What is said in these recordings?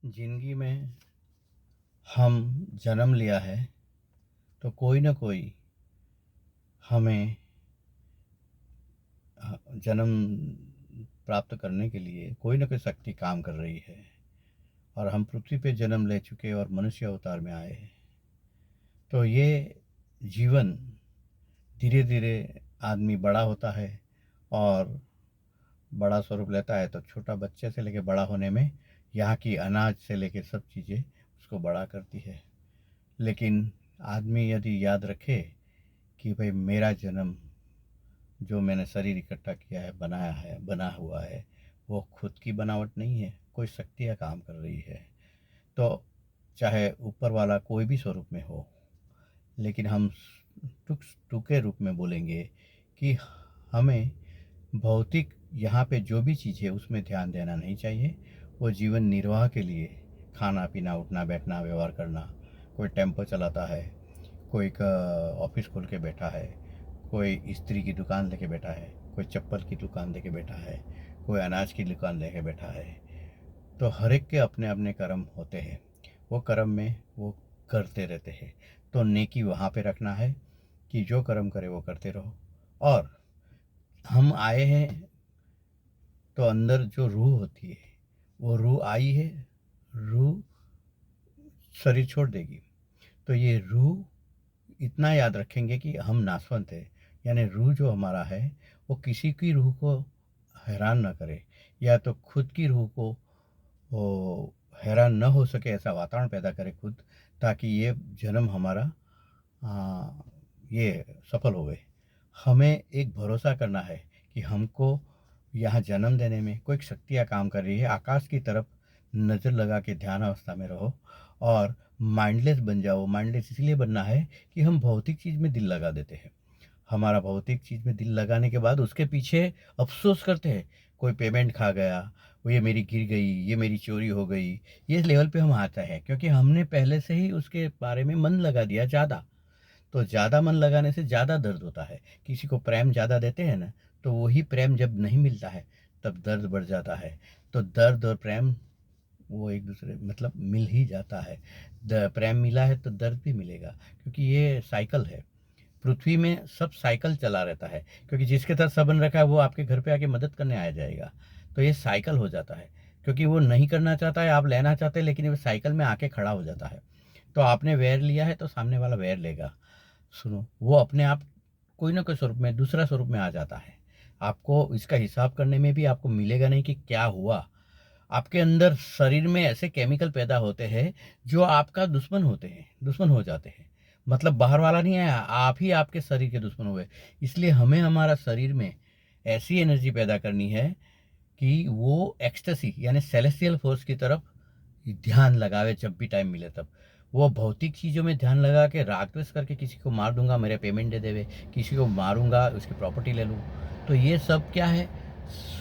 जिंदगी में हम जन्म लिया है तो कोई ना कोई हमें जन्म प्राप्त करने के लिए कोई ना कोई शक्ति काम कर रही है। और हम पृथ्वी पे जन्म ले चुके और मनुष्य अवतार में आए हैं। तो ये जीवन धीरे धीरे आदमी बड़ा होता है और बड़ा स्वरूप लेता है, तो छोटा बच्चे से लेकर बड़ा होने में यहाँ की अनाज से लेकर सब चीज़ें उसको बड़ा करती है। लेकिन आदमी यदि याद रखे कि भाई मेरा जन्म, जो मैंने शरीर इकट्ठा किया है, बनाया है, बना हुआ है, वो खुद की बनावट नहीं है, कोई शक्तियाँ काम कर रही है। तो चाहे ऊपर वाला कोई भी स्वरूप में हो, लेकिन हम टुक टुके रूप में बोलेंगे कि हमें भौतिक यहाँ पे जो भी चीज़ है उसमें ध्यान देना नहीं चाहिए। वो जीवन निर्वाह के लिए खाना पीना, उठना बैठना, व्यवहार करना। कोई टेम्पो चलाता है, कोई का ऑफिस खोल के बैठा है, कोई इस्त्री की दुकान लेके बैठा है, कोई चप्पल की दुकान लेके बैठा है, कोई अनाज की दुकान लेके बैठा है। तो हर एक के अपने अपने कर्म होते हैं। वो कर्म में वो करते रहते हैं। तो नेकी वहाँ पे रखना है कि जो कर्म करे वो करते रहो। और हम आए हैं तो अंदर जो रूह होती है, वो रूह आई है, रूह शरीर छोड़ देगी। तो ये रूह इतना याद रखेंगे कि हम नासवंत है, यानी रूह जो हमारा है वो किसी की रूह को हैरान ना करे, या तो खुद की रूह को वो हैरान न हो सके ऐसा वातावरण पैदा करे खुद, ताकि ये जन्म हमारा आ, ये सफल हो गए। हमें एक भरोसा करना है कि हमको यहाँ जन्म देने में कोई शक्तियाँ काम कर रही है। आकाश की तरफ नज़र लगा के ध्यान अवस्था में रहो और माइंडलेस बन जाओ। माइंडलेस इसलिए बनना है कि हम भौतिक चीज़ में दिल लगा देते हैं। हमारा भौतिक चीज़ में दिल लगाने के बाद उसके पीछे अफ़सोस करते हैं। कोई पेमेंट खा गया, वो ये मेरी गिर गई, ये मेरी चोरी हो गई। ये लेवल पे हम आता है क्योंकि हमने पहले से ही उसके बारे में मन लगा दिया ज़्यादा। तो ज़्यादा मन लगाने से ज़्यादा दर्द होता है। किसी को प्रेम ज़्यादा देते हैं ना, तो वही प्रेम जब नहीं मिलता है तब दर्द बढ़ जाता है। तो दर्द और प्रेम वो एक दूसरे मतलब मिल ही जाता है। प्रेम मिला है तो दर्द भी मिलेगा, क्योंकि ये साइकिल है। पृथ्वी में सब साइकिल चला रहता है, क्योंकि जिसके साथ संबंध रखा है वो आपके घर पे आके मदद करने आ जाएगा। तो ये साइकिल हो जाता है, क्योंकि वो नहीं करना चाहता है, आप लेना चाहते हैं, लेकिन वो साइकिल में आके खड़ा हो जाता है। तो आपने वैर लिया है तो सामने वाला वैर लेगा। सुनो, वो अपने आप कोई ना कोई स्वरूप में, दूसरा स्वरूप में आ जाता है। आपको इसका हिसाब करने में भी आपको मिलेगा नहीं कि क्या हुआ। आपके अंदर शरीर में ऐसे केमिकल पैदा होते हैं जो आपका दुश्मन होते हैं, दुश्मन हो जाते हैं। मतलब बाहर वाला नहीं आया, आप ही आपके शरीर के दुश्मन हुए। इसलिए हमें हमारा शरीर में ऐसी एनर्जी पैदा करनी है कि वो एक्सटेसी यानी सेलेस्टियल फोर्स की तरफ ध्यान लगावे जब भी टाइम मिले तब। वो भौतिक चीज़ों में ध्यान लगा के राग द्वेष करके किसी को मार दूंगा, मेरे पेमेंट दे देवे, किसी को मारूंगा उसकी प्रॉपर्टी ले लूँ, तो ये सब क्या है?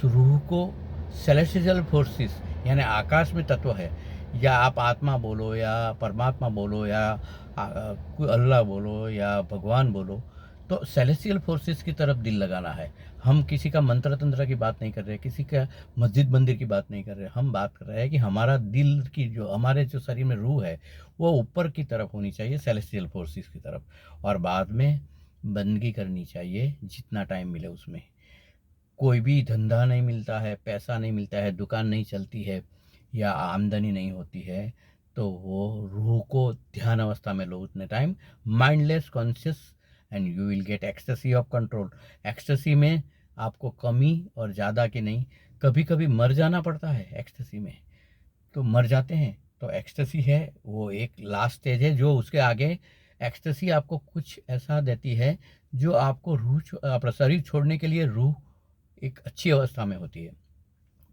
रूह को सेलेस्टियल फोर्सेस यानी आकाश में तत्व है, या आप आत्मा बोलो या परमात्मा बोलो या कोई अल्लाह बोलो या भगवान बोलो, तो सेलेस्टियल फोर्सेस की तरफ दिल लगाना है। हम किसी का मंत्र तंत्र की बात नहीं कर रहे, किसी का मस्जिद मंदिर की बात नहीं कर रहे। हम बात कर रहे हैं कि हमारा दिल की जो हमारे जो शरीर में रूह है वो ऊपर की तरफ होनी चाहिए, सेलेस्टियल फोर्सेस की तरफ। और बाद में बंदगी करनी चाहिए जितना टाइम मिले उसमें। कोई भी धंधा नहीं मिलता है, पैसा नहीं मिलता है, दुकान नहीं चलती है या आमदनी नहीं होती है, तो वो रूह को ध्यान अवस्था में लो उतने time, mindless conscious, and you will get ecstasy of control. Ecstasy में आपको कमी और ज़्यादा की नहीं, कभी कभी मर जाना पड़ता है एक्सटेसी में, तो मर जाते हैं। तो एक्सटेसी है वो एक लास्ट स्टेज है, जो उसके आगे एक्सटेसी आपको कुछ ऐसा देती है जो आपको अपना शरीर छोड़ने के लिए रूह एक अच्छी अवस्था में होती है।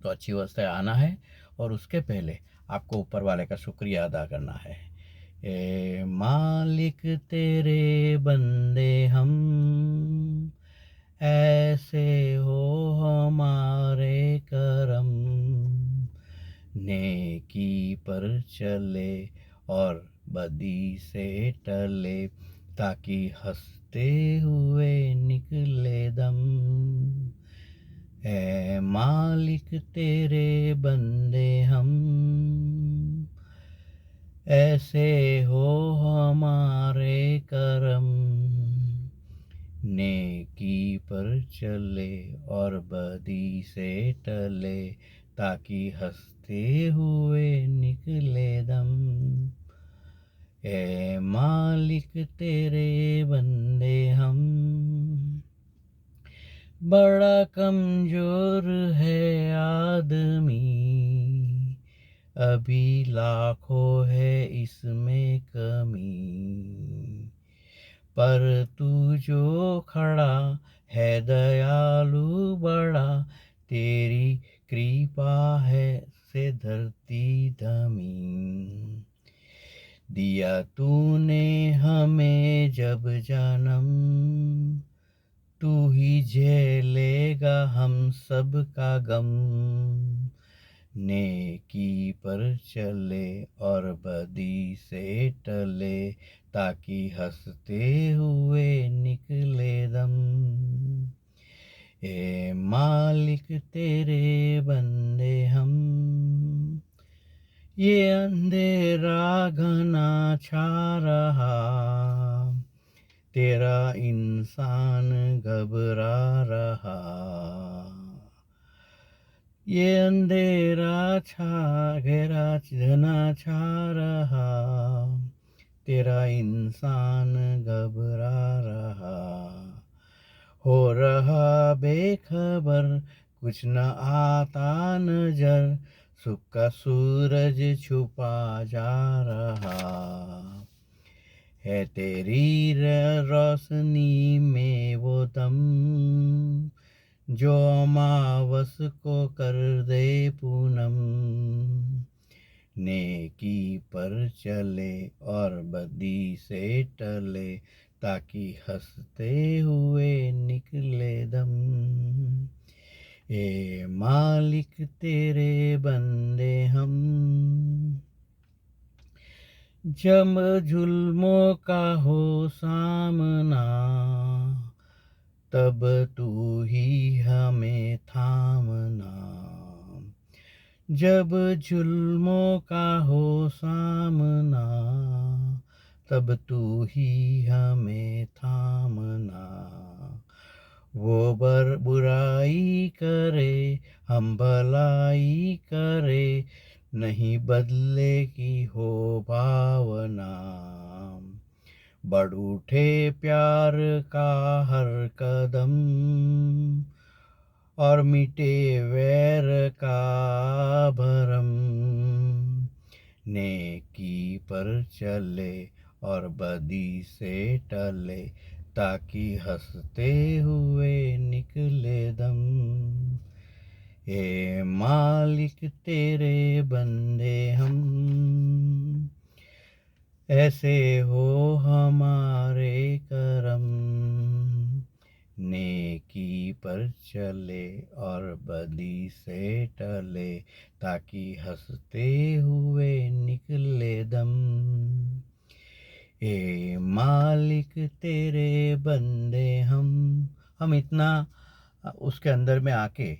तो अच्छी अवस्था आना है और उसके पहले आपको ऊपर वाले का शुक्रिया अदा करना है। ए मालिक तेरे बंदे हम, ऐसे हो हमारे करम, नेकी पर चले और बदी से टले, ताकि हंसते हुए निकले दम। ए मालिक तेरे बंदे हम, ऐसे हो हमारे करम, नेकी पर चले और बदी से टले, ताकि हंसते हुए निकले दम। ए मालिक तेरे बंदे हम, बड़ा कमजोर है आदमी, अभी लाखों है इसमें कमी, पर तू जो खड़ा है दयालु बड़ा, तेरी कृपा है से धरती धमी। दिया तूने हमें जब जन्म, तू ही झेलेगा हम सब का गम। नेकी पर चले और बदी से टले, ताकि हंसते हुए निकले दम। ए मालिक तेरे बंदे हम, ये अंधेरा घना छा रहा, तेरा इंसान घबरा रहा। ये अंधेरा घना छा रहा, तेरा इंसान घबरा रहा। हो रहा बेखबर, कुछ न आता नजर, सुख का सूरज छुपा जा रहा। है तेरी रोशनी में वो दम, जो अमावस को कर दे पूनम। नेकी पर चले और बदी से टले, ताकि हंसते हुए निकले दम। ए मालिक तेरे बंदे हम, जब जुल्मों का हो सामना, तब तू ही हमें थामना। जब जुल्मों का हो सामना, तब तू ही हमें थामना। वो बुराई करे हम भलाई करे, नहीं बदले की हो भावना। बढ़ उठे प्यार का हर कदम, और मिटे वैर का भरम। नेकी पर चले और बदी से टले, ताकि हंसते हुए निकले दम। ए मालिक तेरे बंदे हम, ऐसे हो हमारे करम। नेकी पर चले और बदी से टले, ताकि हंसते हुए निकले दम। ए मालिक तेरे बंदे हम इतना उसके अंदर में आके,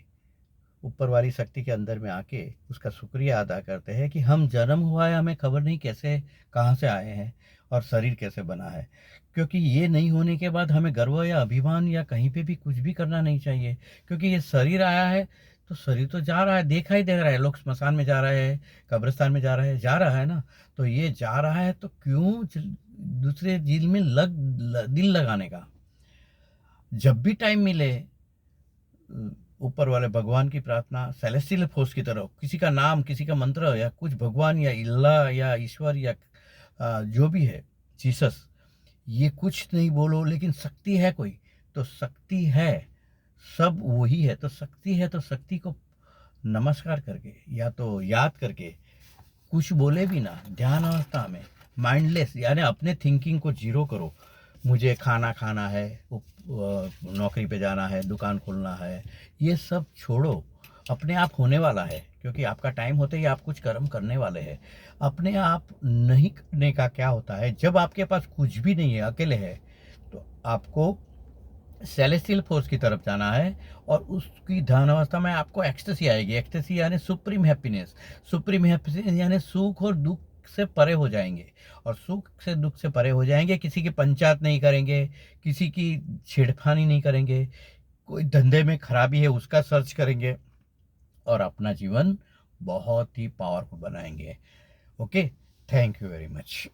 ऊपर वाली शक्ति के अंदर में आके उसका शुक्रिया अदा करते हैं कि हम जन्म हुआ है, हमें खबर नहीं कैसे कहाँ से आए हैं और शरीर कैसे बना है। क्योंकि ये नहीं होने के बाद हमें गर्व या अभिमान या कहीं पे भी कुछ भी करना नहीं चाहिए। क्योंकि ये शरीर आया है तो शरीर तो जा रहा है, देखा ही दे रहा है। लोग स्मशान में जा रहे हैं, कब्रिस्तान में जा रहा है ना। तो ये जा रहा है तो क्यों दूसरे झील में दिल लगाने का। जब भी टाइम मिले ऊपर वाले भगवान की प्रार्थना, सेलेस्टियल फोर्स की तरफ, किसी का नाम, किसी का मंत्र या कुछ भगवान या अल्लाह या ईश्वर या जो भी है, जीसस, ये कुछ नहीं बोलो, लेकिन शक्ति है कोई तो शक्ति है, सब वही है। तो शक्ति है तो शक्ति को नमस्कार करके या तो याद करके, कुछ बोले भी ना, ध्यान अवस्था में माइंडलेस, यानी अपने थिंकिंग को जीरो करो। मुझे खाना खाना है, नौकरी पे जाना है, दुकान खोलना है, ये सब छोड़ो। अपने आप होने वाला है, क्योंकि आपका टाइम होते ही आप कुछ कर्म करने वाले हैं। अपने आप नहीं करने का क्या होता है, जब आपके पास कुछ भी नहीं है, अकेले है, तो आपको सेलेस्टियल फोर्स की तरफ जाना है और उसकी ध्यान अवस्था में आपको एक्सटेसी आएगी। एक्सटेसी यानी सुप्रीम हैप्पीनेस। सुप्रीम हैप्पीनेस यानी सुख और दुख से परे हो जाएंगे और सुख से दुख से परे हो जाएंगे। किसी की पंचायत नहीं करेंगे, किसी की छेड़खानी नहीं करेंगे, कोई धंधे में खराबी है उसका सर्च करेंगे और अपना जीवन बहुत ही पावरफुल बनाएंगे। Okay, thank you very much.